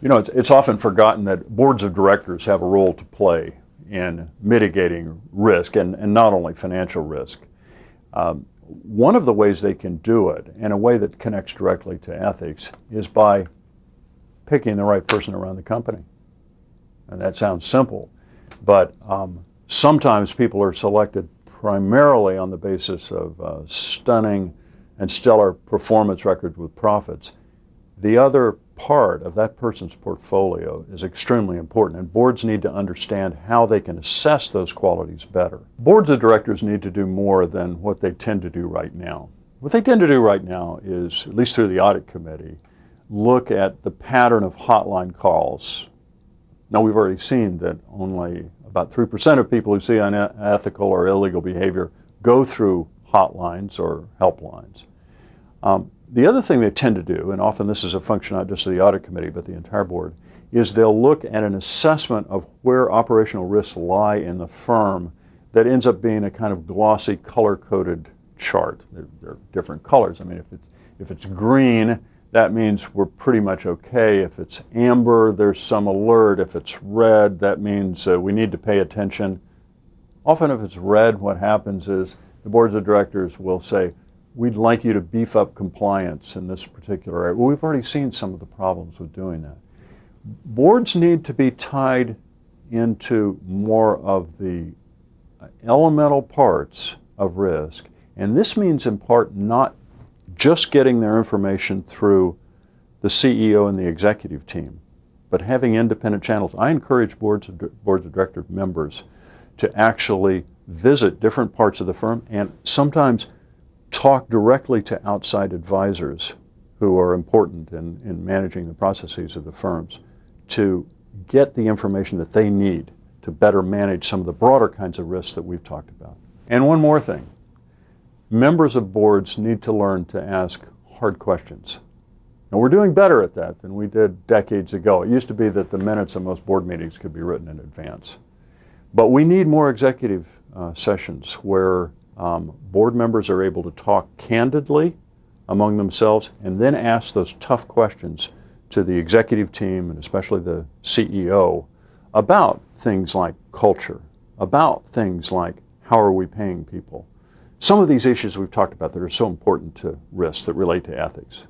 You know, it's often forgotten that boards of directors have a role to play in mitigating risk, and not only financial risk. One of the ways they can do it, in a way that connects directly to ethics, is by picking the right person around the company. And that sounds simple, but sometimes people are selected primarily on the basis of stunning and stellar performance records with profits. The other part of that person's portfolio is extremely important, and boards need to understand how they can assess those qualities better. Boards of directors need to do more than what they tend to do right now. What they tend to do right now is, at least through the audit committee, look at the pattern of hotline calls. Now, we've already seen that only about 3% of people who see unethical or illegal behavior go through hotlines or helplines. The other thing they tend to do, and often this is a function not just of the audit committee but the entire board, is they'll look at an assessment of where operational risks lie in the firm that ends up being a kind of glossy, color-coded chart. There are different colors. I mean, if it's green, that means we're pretty much okay. If it's amber, there's some alert. If it's red, that means we need to pay attention. Often if it's red, what happens is the boards of directors will say, we'd like you to beef up compliance in this particular area. Well, we've already seen some of the problems with doing that. Boards need to be tied into more of the elemental parts of risk, and this means in part not just getting their information through the CEO and the executive team, but having independent channels. I encourage boards of director members to actually visit different parts of the firm and sometimes talk directly to outside advisors who are important in managing the processes of the firms to get the information that they need to better manage some of the broader kinds of risks that we've talked about. And one more thing, members of boards need to learn to ask hard questions. And we're doing better at that than we did decades ago. It used to be that the minutes of most board meetings could be written in advance. But we need more executive sessions where board members are able to talk candidly among themselves and then ask those tough questions to the executive team and especially the CEO about things like culture, about things like how are we paying people. Some of these issues we've talked about that are so important to risks that relate to ethics.